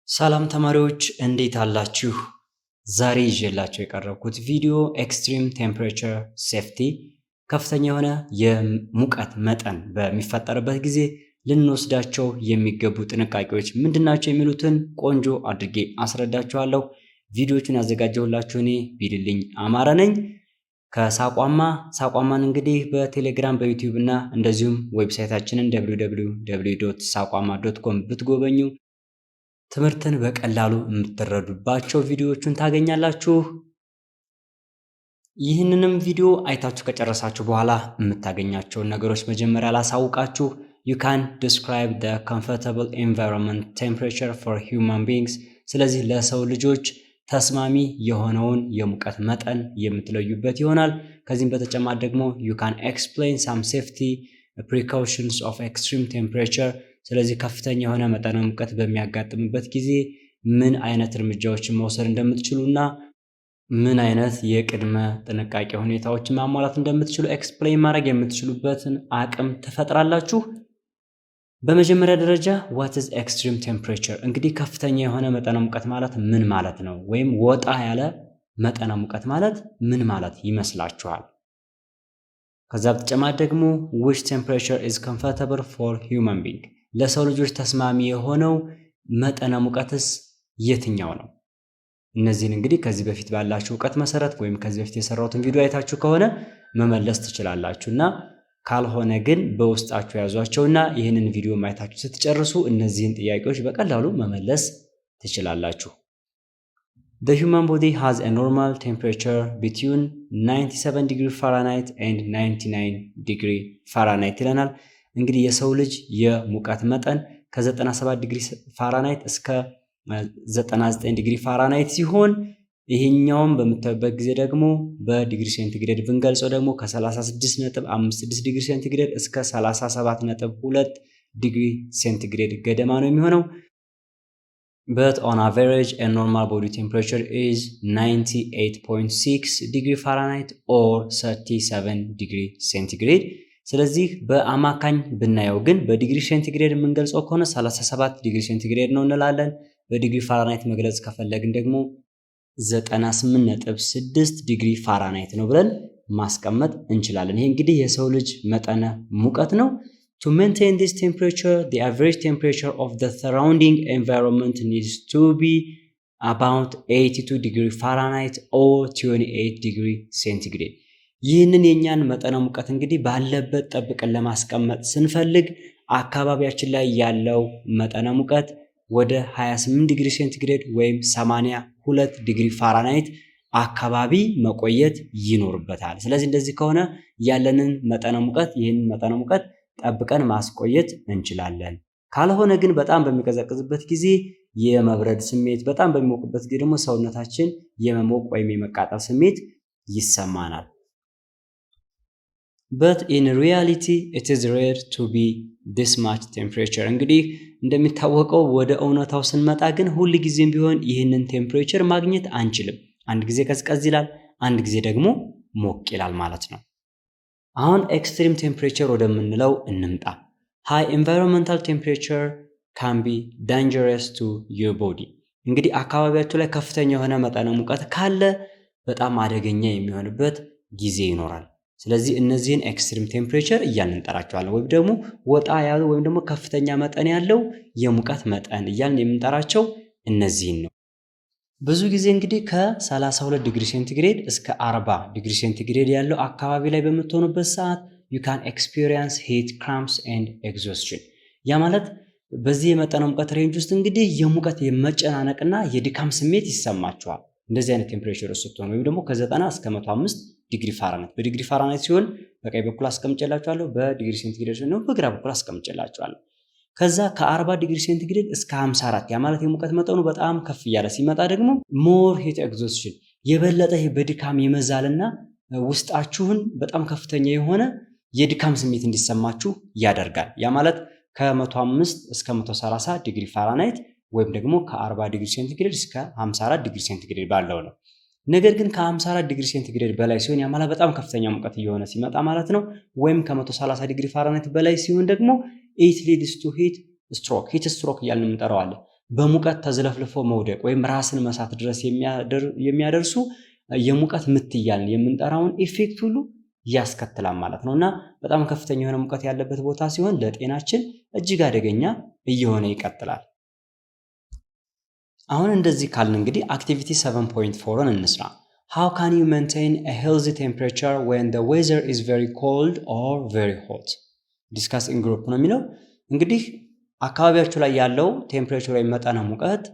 ሰላም ተማሪዎች እንዴት አላችሁ? ዛሬ ይዤላችሁ የቀረብኩት ቪዲዮ ኤክስትሪም ቴምፕሬቸር ሴፍቲ ከፍተኛ የሆነ የሙቀት መጠን በሚፈጠርበት ጊዜ ልንወስዳቸው የሚገቡ ጥንቃቄዎች ምንድናቸው የሚሉትን ቆንጆ አድርጌ አስረዳችኋለሁ። ቪዲዮቹን ያዘጋጀሁላችሁ እኔ ቢልልኝ አማረ ነኝ ሳቋማን እንግዲህ በቴሌግራም በዩቲዩብ እና እንደዚሁም ዌብሳይታችንን www.saqama.com ብትጎበኙ ትምህርትን በቀላሉ የምትረዱባቸው ቪዲዮዎችን ታገኛላችሁ። ይህንንም ቪዲዮ አይታችሁ ከጨረሳችሁ በኋላ የምታገኛቸውን ነገሮች መጀመሪያ ላሳውቃችሁ። You can describe the comfortable environment temperature for human beings። ስለዚህ ለሰው ልጆች ተስማሚ የሆነውን የሙቀት መጠን የምትለዩበት ይሆናል። ከዚህም በተጨማሪ ደግሞ you can explain some safety precautions of extreme temperature። ስለዚህ ከፍተኛ የሆነ መጠነ ሙቀት በሚያጋጥምበት ጊዜ ምን አይነት እርምጃዎችን መውሰድ እንደምትችሉና ምን አይነት የቅድመ ጥንቃቄ ሁኔታዎችን ማሟላት እንደምትችሉ ኤክስፕሌን ማድረግ የምትችሉበትን አቅም ትፈጥራላችሁ። በመጀመሪያ ደረጃ what is extreme temperature? እንግዲህ ከፍተኛ የሆነ መጠነ ሙቀት ማለት ምን ማለት ነው? ወይም ወጣ ያለ መጠነ ሙቀት ማለት ምን ማለት ይመስላችኋል? ከዛ በተጨማሪ ደግሞ which temperature is comfortable for human being? ለሰው ልጆች ተስማሚ የሆነው መጠነ ሙቀትስ የትኛው ነው? እነዚህን እንግዲህ ከዚህ በፊት ባላችሁ ዕውቀት መሰረት ወይም ከዚህ በፊት የሰራሁትን ቪዲዮ አይታችሁ ከሆነ መመለስ ትችላላችሁና ካልሆነ ግን በውስጣችሁ ያዟቸውና ይህንን ቪዲዮ ማየታችሁ ስትጨርሱ እነዚህን ጥያቄዎች በቀላሉ መመለስ ትችላላችሁ። The human body has a normal temperature between 97 degree Fahrenheit and 99 degree Fahrenheit ይለናል። እንግዲህ የሰው ልጅ የሙቀት መጠን ከ97 ዲግሪ ፋራናይት እስከ 99 ዲግሪ ፋራናይት ሲሆን ይሄኛውም በምታዩበት ጊዜ ደግሞ በዲግሪ ሴንቲግሬድ ብንገልጸው ደግሞ ከ36.56 ዲግሪ ሴንቲግሬድ እስከ 37.2 ዲግሪ ሴንቲግሬድ ገደማ ነው የሚሆነው። But on average a normal body temperature is 98.6 degree Fahrenheit or 37 degree centigrade። ስለዚህ በአማካኝ ብናየው ግን በዲግሪ ሴንቲግሬድ የምንገልጸው ከሆነ 37 ዲግሪ ሴንቲግሬድ ነው እንላለን። በዲግሪ ፋራናይት መግለጽ ከፈለግን ደግሞ 98.6 ዲግሪ ፋራናይት ነው ብለን ማስቀመጥ እንችላለን። ይሄ እንግዲህ የሰው ልጅ መጠነ ሙቀት ነው። To maintain this temperature, the average temperature of the surrounding environment needs to be about 82 degree Fahrenheit or 28 degree centigrade። ይህንን የኛን መጠነ ሙቀት እንግዲህ ባለበት ጠብቀን ለማስቀመጥ ስንፈልግ አካባቢያችን ላይ ያለው መጠነ ሙቀት ወደ 28 ዲግሪ ሴንቲግሬድ ወይም 82 ዲግሪ ፋራናይት አካባቢ መቆየት ይኖርበታል። ስለዚህ እንደዚህ ከሆነ ያለንን መጠነ ሙቀት ይህንን መጠነ ሙቀት ጠብቀን ማስቆየት እንችላለን። ካልሆነ ግን በጣም በሚቀዘቅዝበት ጊዜ የመብረድ ስሜት፣ በጣም በሚሞቅበት ጊዜ ደግሞ ሰውነታችን የመሞቅ ወይም የመቃጠል ስሜት ይሰማናል። But in reality it is rare to be this much temperature። እንግዲህ እንደሚታወቀው ወደ እውነታው ስንመጣ ግን ሁል ጊዜም ቢሆን ይህንን ቴምፕሬቸር ማግኘት አንችልም። አንድ ጊዜ ቀዝቀዝ ይላል፣ አንድ ጊዜ ደግሞ ሞቅ ይላል ማለት ነው። አሁን ኤክስትሪም ቴምፕሬቸር ወደምንለው እንምጣ። ሃይ ኤንቫይሮንመንታል ቴምፕሬቸር ካን ቢ ዳንጀረስ ቱ ዩር ቦዲ። እንግዲህ አካባቢያችሁ ላይ ከፍተኛ የሆነ መጠነ ሙቀት ካለ በጣም አደገኛ የሚሆንበት ጊዜ ይኖራል። ስለዚህ እነዚህን ኤክስትሪም ቴምፕሬቸር እያልን እንጠራቸዋለን፣ ወይም ደግሞ ወጣ ያሉ ወይም ደግሞ ከፍተኛ መጠን ያለው የሙቀት መጠን እያልን የምንጠራቸው እነዚህን ነው። ብዙ ጊዜ እንግዲህ ከ32 ዲግሪ ሴንቲግሬድ እስከ 40 ዲግሪ ሴንቲግሬድ ያለው አካባቢ ላይ በምትሆኑበት ሰዓት you can experience heat cramps and exhaustion። ያ ማለት በዚህ የመጠነ ሙቀት ሬንጅ ውስጥ እንግዲህ የሙቀት የመጨናነቅና የድካም ስሜት ይሰማችኋል። እንደዚህ አይነት ቴምፕሬቸር ስትሆኑ ወይም ደግሞ ከ90 እስከ 105 ዲግሪ ፋራናይት። በዲግሪ ፋራናይት ሲሆን በቀኝ በኩል አስቀምጬላችኋለሁ፣ በዲግሪ ሴንቲግሬድ ሲሆን በግራ በኩል አስቀምጬላችኋለሁ። ከዛ ከ40 ዲግሪ ሴንቲግሬድ እስከ 54 ያ ማለት የሙቀት መጠኑ በጣም ከፍ እያለ ሲመጣ ደግሞ ሞር ሂት ኤግዞስሽን የበለጠ በድካም የመዛልና ውስጣችሁን በጣም ከፍተኛ የሆነ የድካም ስሜት እንዲሰማችሁ ያደርጋል። ያ ማለት ከ105 እስከ 130 ዲግሪ ፋራናይት ወይም ደግሞ ከ40 ዲግሪ ሴንቲግሬድ እስከ 54 ዲግሪ ሴንቲግሬድ ባለው ነው። ነገር ግን ከ54 ዲግሪ ሴንቲግሬድ በላይ ሲሆን ያ ማለት በጣም ከፍተኛ ሙቀት እየሆነ ሲመጣ ማለት ነው። ወይም ከ130 ዲግሪ ፋራናይት በላይ ሲሆን ደግሞ it leads to heat stroke እያልን እንጠራዋለን። በሙቀት ተዝለፍልፎ መውደቅ ወይም ራስን መሳት ድረስ የሚያደርሱ የሙቀት ምት እያልን የምንጠራውን ኢፌክት ሁሉ ያስከትላል ማለት ነው እና በጣም ከፍተኛ የሆነ ሙቀት ያለበት ቦታ ሲሆን ለጤናችን እጅግ አደገኛ እየሆነ ይቀጥላል። አሁን እንደዚህ ካልን እንግዲህ አክቲቪቲ 7.4ን እንስራ። How can you maintain a healthy temperature when the weather is very cold or very hot? Discuss in group ነው የሚለው። እንግዲህ አካባቢያችሁ ላይ ያለው ቴምፕሬቸር ወይም መጠነ ሙቀት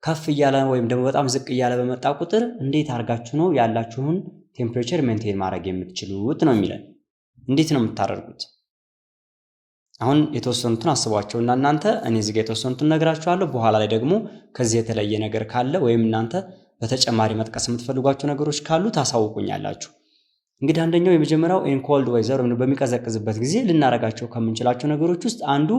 ከፍ እያለ ወይም ደግሞ በጣም ዝቅ እያለ በመጣ ቁጥር እንዴት አድርጋችሁ ነው ያላችሁን ቴምፕሬቸር ሜንቴን ማድረግ የምትችሉት ነው የሚለን። እንዴት ነው የምታደርጉት? አሁን የተወሰኑትን አስቧቸውና እናንተ እኔ እዚህ ጋር የተወሰኑትን ነግራችኋለሁ። በኋላ ላይ ደግሞ ከዚህ የተለየ ነገር ካለ ወይም እናንተ በተጨማሪ መጥቀስ የምትፈልጓቸው ነገሮች ካሉ ታሳውቁኛላችሁ። እንግዲህ አንደኛው የመጀመሪያው ኢን ኮልድ ዌዘር ወይም በሚቀዘቅዝበት ጊዜ ልናረጋቸው ከምንችላቸው ነገሮች ውስጥ አንዱ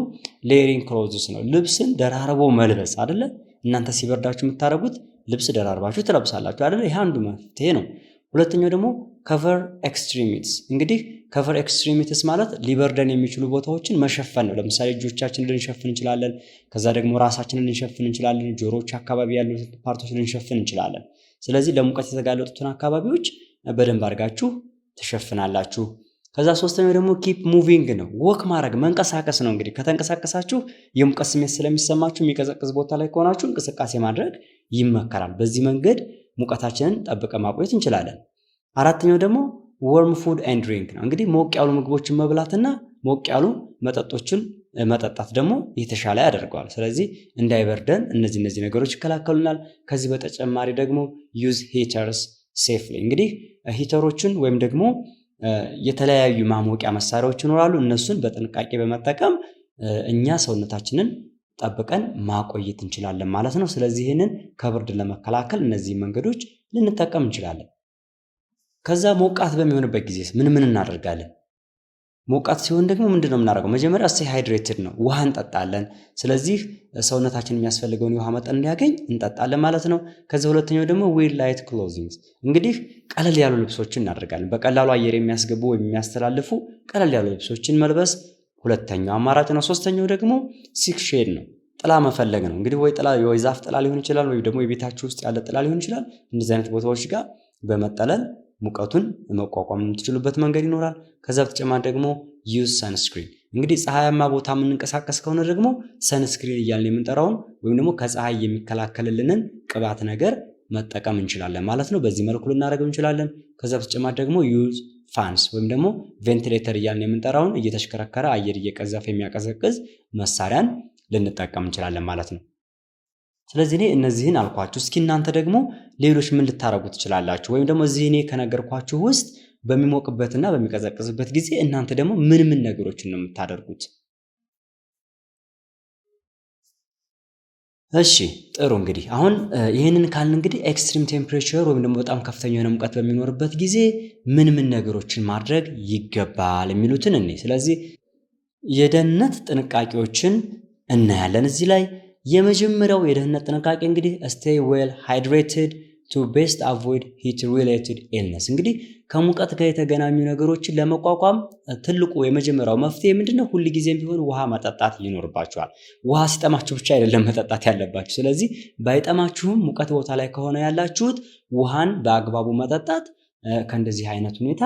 ሌሪንግ ክሎዝስ ነው። ልብስን ደራርቦ መልበስ አይደለ? እናንተ ሲበርዳችሁ የምታረጉት ልብስ ደራርባችሁ ትለብሳላችሁ አይደለ? ይሄ አንዱ መፍትሄ ነው። ሁለተኛው ደግሞ ከቨር ኤክስትሪሚቲስ። እንግዲህ ከቨር ኤክስትሪሚቲስ ማለት ሊበርደን የሚችሉ ቦታዎችን መሸፈን ነው። ለምሳሌ እጆቻችንን ልንሸፍን እንችላለን። ከዛ ደግሞ ራሳችንን ልንሸፍን እንችላለን። ጆሮዎች አካባቢ ያሉት ፓርቶች ልንሸፍን እንችላለን። ስለዚህ ለሙቀት የተጋለጡትን አካባቢዎች በደንብ አድርጋችሁ ትሸፍናላችሁ። ከዛ ሶስተኛው ደግሞ ኪፕ ሙቪንግ ነው። ወክ ማድረግ መንቀሳቀስ ነው። እንግዲህ ከተንቀሳቀሳችሁ የሙቀት ስሜት ስለሚሰማችሁ የሚቀዘቅዝ ቦታ ላይ ከሆናችሁ እንቅስቃሴ ማድረግ ይመከራል። በዚህ መንገድ ሙቀታችንን ጠብቀን ማቆየት እንችላለን። አራተኛው ደግሞ warm food and drink ነው። እንግዲህ ሞቅ ያሉ ምግቦችን መብላትና ሞቅ ያሉ መጠጦችን መጠጣት ደግሞ የተሻለ ያደርገዋል። ስለዚህ እንዳይበርደን እነዚህ ነገሮች ይከላከሉናል። ከዚህ በተጨማሪ ደግሞ use heaters safely። እንግዲህ ሂተሮችን ወይም ደግሞ የተለያዩ ማሞቂያ መሳሪያዎች ይኖራሉ። እነሱን በጥንቃቄ በመጠቀም እኛ ሰውነታችንን ጠብቀን ማቆየት እንችላለን ማለት ነው። ስለዚህ ይህንን ከብርድ ለመከላከል እነዚህ መንገዶች ልንጠቀም እንችላለን። ከዛ ሞቃት በሚሆንበት ጊዜ ምን እናደርጋለን? ሞቃት ሲሆን ደግሞ ምንድነው የምናደርገው? መጀመሪያ stay hydrated ነው፣ ውሃ እንጠጣለን። ስለዚህ ሰውነታችን የሚያስፈልገውን የውሃ መጠን እንዲያገኝ እንጠጣለን ማለት ነው። ከዛ ሁለተኛው ደግሞ wear light clothing። እንግዲህ ቀለል ያሉ ልብሶችን እናደርጋለን። በቀላሉ አየር የሚያስገቡ ወይም የሚያስተላልፉ ቀለል ያሉ ልብሶችን መልበስ ሁለተኛው አማራጭ ነው። ሶስተኛው ደግሞ seek shade ነው፣ ጥላ መፈለግ ነው። እንግዲህ ወይ ዛፍ ጥላ ሊሆን ይችላል፣ ወይ ደግሞ የቤታችሁ ውስጥ ያለ ጥላ ሊሆን ይችላል። እንደዚህ አይነት ቦታዎች ጋር በመጠለል ሙቀቱን መቋቋም የምትችሉበት መንገድ ይኖራል። ከዛ በተጨማሪ ደግሞ ዩዝ ሰንስክሪን። እንግዲህ ፀሐያማ ቦታ የምንንቀሳቀስ ከሆነ ደግሞ ሰንስክሪን እያልን የምንጠራውን ወይም ደግሞ ከፀሐይ የሚከላከልልንን ቅባት ነገር መጠቀም እንችላለን ማለት ነው። በዚህ መልኩ ልናደርገው እንችላለን። ከዛ በተጨማሪ ደግሞ ዩዝ ፋንስ ወይም ደግሞ ቬንቲሌተር እያልን የምንጠራውን እየተሽከረከረ አየር እየቀዘፈ የሚያቀዘቅዝ መሳሪያን ልንጠቀም እንችላለን ማለት ነው። ስለዚህ እኔ እነዚህን አልኳችሁ። እስኪ እናንተ ደግሞ ሌሎች ምን ልታረጉ ትችላላችሁ? ወይም ደግሞ እዚህ እኔ ከነገርኳችሁ ውስጥ በሚሞቅበትና በሚቀዘቅዝበት ጊዜ እናንተ ደግሞ ምን ነገሮችን ነው የምታደርጉት? እሺ ጥሩ። እንግዲህ አሁን ይህንን ካልን እንግዲህ ኤክስትሪም ቴምፕሬቸር ወይም ደግሞ በጣም ከፍተኛ የሆነ ሙቀት በሚኖርበት ጊዜ ምን ነገሮችን ማድረግ ይገባል የሚሉትን እኔ ስለዚህ የደህንነት ጥንቃቄዎችን እናያለን እዚህ ላይ። የመጀመሪያው የደህንነት ጥንቃቄ እንግዲህ stay well hydrated to best avoid heat related illness። እንግዲህ ከሙቀት ጋር የተገናኙ ነገሮችን ለመቋቋም ትልቁ የመጀመሪያው መፍትሄ ምንድነው? ሁሉ ጊዜም ቢሆን ውሃ መጠጣት ይኖርባችኋል። ውሃ ሲጠማችሁ ብቻ አይደለም መጠጣት ያለባችሁ። ስለዚህ ባይጠማችሁም ሙቀት ቦታ ላይ ከሆነ ያላችሁት ውሃን በአግባቡ መጠጣት ከእንደዚህ አይነት ሁኔታ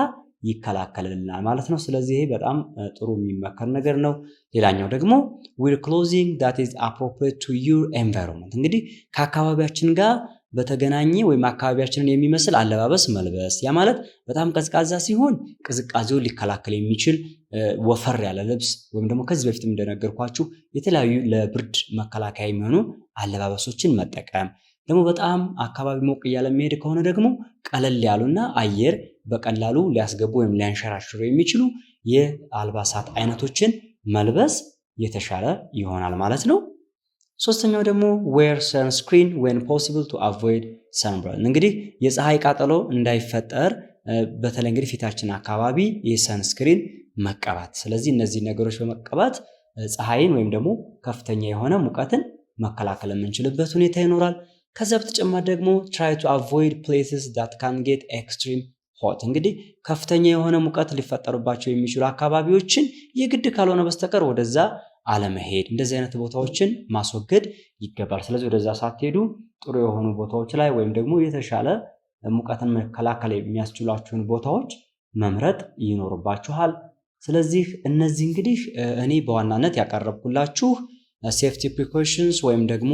ይከላከልልናል ማለት ነው። ስለዚህ ይሄ በጣም ጥሩ የሚመከር ነገር ነው። ሌላኛው ደግሞ wear clothing that is appropriate to your environment። እንግዲህ ከአካባቢያችን ጋር በተገናኘ ወይም አካባቢያችንን የሚመስል አለባበስ መልበስ። ያ ማለት በጣም ቀዝቃዛ ሲሆን ቅዝቃዜውን ሊከላከል የሚችል ወፈር ያለ ልብስ ወይም ደግሞ ከዚህ በፊትም እንደነገርኳችሁ የተለያዩ ለብርድ መከላከያ የሚሆኑ አለባበሶችን መጠቀም። ደግሞ በጣም አካባቢ ሞቅ እያለ የሚሄድ ከሆነ ደግሞ ቀለል ያሉና አየር በቀላሉ ሊያስገቡ ወይም ሊያንሸራሽሩ የሚችሉ የአልባሳት አይነቶችን መልበስ የተሻለ ይሆናል ማለት ነው። ሶስተኛው ደግሞ wear sunscreen when possible to avoid sunburn። እንግዲህ የፀሐይ ቃጠሎ እንዳይፈጠር በተለይ እንግዲህ ፊታችን አካባቢ የሰንስክሪን መቀባት። ስለዚህ እነዚህ ነገሮች በመቀባት ፀሐይን ወይም ደግሞ ከፍተኛ የሆነ ሙቀትን መከላከል የምንችልበት ሁኔታ ይኖራል። ከዛ በተጨማሪ ደግሞ try to avoid places that can get extreme hot። እንግዲህ ከፍተኛ የሆነ ሙቀት ሊፈጠሩባቸው የሚችሉ አካባቢዎችን የግድ ካልሆነ በስተቀር ወደዛ አለመሄድ፣ እንደዚህ አይነት ቦታዎችን ማስወገድ ይገባል። ስለዚህ ወደዛ ሳትሄዱ ጥሩ የሆኑ ቦታዎች ላይ ወይም ደግሞ የተሻለ ሙቀትን መከላከል የሚያስችሏችሁን ቦታዎች መምረጥ ይኖርባችኋል። ስለዚህ እነዚህ እንግዲህ እኔ በዋናነት ያቀረብኩላችሁ ሴፍቲ ፕሪኮሽንስ ወይም ደግሞ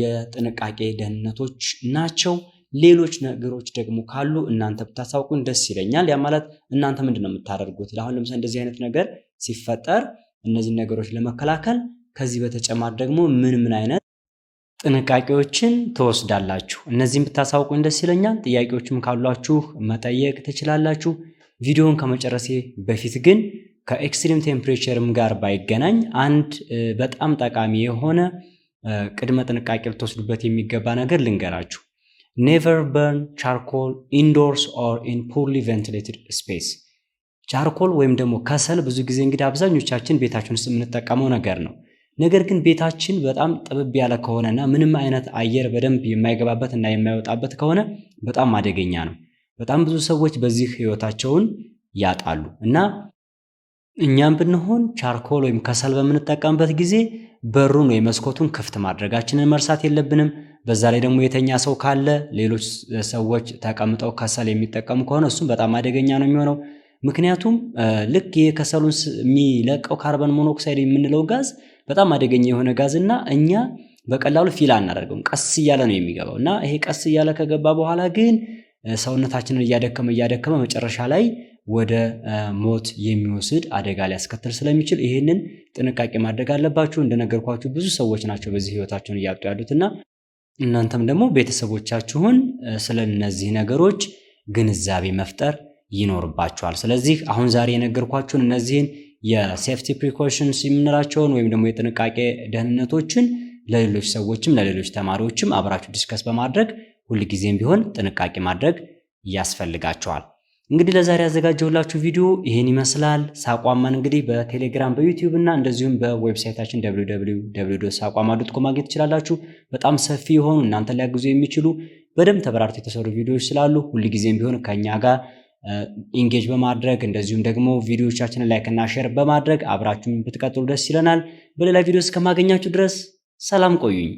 የጥንቃቄ ደህንነቶች ናቸው። ሌሎች ነገሮች ደግሞ ካሉ እናንተ ብታሳውቁን ደስ ይለኛል። ያ ማለት እናንተ ምንድነው የምታደርጉት? አሁን ለምሳሌ እንደዚህ አይነት ነገር ሲፈጠር እነዚህን ነገሮች ለመከላከል ከዚህ በተጨማሪ ደግሞ ምን አይነት ጥንቃቄዎችን ትወስዳላችሁ? እነዚህን ብታሳውቁን ደስ ይለኛል። ጥያቄዎችም ካሏችሁ መጠየቅ ትችላላችሁ። ቪዲዮውን ከመጨረሴ በፊት ግን ከኤክስትሪም ቴምፕሬቸርም ጋር ባይገናኝ አንድ በጣም ጠቃሚ የሆነ ቅድመ ጥንቃቄ ልትወስዱበት የሚገባ ነገር ልንገራችሁ። ኔቨር በርን ቻርኮል ኢንዶርስ ኦር ኢን ፑርሊ ቬንቲሌትድ ስፔስ። ቻርኮል ወይም ደግሞ ከሰል ብዙ ጊዜ እንግዲህ አብዛኞቻችን ቤታችን ውስጥ የምንጠቀመው ነገር ነው። ነገር ግን ቤታችን በጣም ጥብብ ያለ ከሆነና ምንም አይነት አየር በደንብ የማይገባበት እና የማይወጣበት ከሆነ በጣም አደገኛ ነው። በጣም ብዙ ሰዎች በዚህ ህይወታቸውን ያጣሉ እና እኛም ብንሆን ቻርኮል ወይም ከሰል በምንጠቀምበት ጊዜ በሩን ወይ መስኮቱን ክፍት ማድረጋችንን መርሳት የለብንም። በዛ ላይ ደግሞ የተኛ ሰው ካለ ሌሎች ሰዎች ተቀምጠው ከሰል የሚጠቀሙ ከሆነ እሱም በጣም አደገኛ ነው የሚሆነው። ምክንያቱም ልክ የከሰሉን የሚለቀው ካርበን ሞኖክሳይድ የምንለው ጋዝ በጣም አደገኛ የሆነ ጋዝ እና እኛ በቀላሉ ፊል አናደርገውም። ቀስ እያለ ነው የሚገባው እና ይሄ ቀስ እያለ ከገባ በኋላ ግን ሰውነታችንን እያደከመ መጨረሻ ላይ ወደ ሞት የሚወስድ አደጋ ሊያስከትል ስለሚችል ይሄንን ጥንቃቄ ማድረግ አለባችሁ። እንደነገርኳችሁ ብዙ ሰዎች ናቸው በዚህ ህይወታቸውን እያጡ ያሉትና እናንተም ደግሞ ቤተሰቦቻችሁን ስለነዚህ ነገሮች ግንዛቤ መፍጠር ይኖርባችኋል። ስለዚህ አሁን ዛሬ የነገርኳችሁን እነዚህን የሴፍቲ ፕሪኮሽንስ የምንላቸውን ወይም ደግሞ የጥንቃቄ ደህንነቶችን ለሌሎች ሰዎችም ለሌሎች ተማሪዎችም አብራችሁ ዲስከስ በማድረግ ሁልጊዜም ቢሆን ጥንቃቄ ማድረግ ያስፈልጋቸዋል። እንግዲህ ለዛሬ ያዘጋጀሁላችሁ ቪዲዮ ይሄን ይመስላል። ሳቋማን እንግዲህ በቴሌግራም በዩቲዩብ እና እንደዚሁም በዌብሳይታችን www.saqama.com ማግኘት ትችላላችሁ። በጣም ሰፊ የሆኑ እናንተ ሊያግዙ የሚችሉ በደንብ ተበራርተው የተሰሩ ቪዲዮዎች ስላሉ ሁልጊዜም ቢሆን ከኛ ጋር ኢንጌጅ በማድረግ እንደዚሁም ደግሞ ቪዲዮዎቻችንን ላይክ እና ሼር በማድረግ አብራችሁን ብትቀጥሉ ደስ ይለናል። በሌላ ቪዲዮ እስከማገኛችሁ ድረስ ሰላም ቆዩኝ።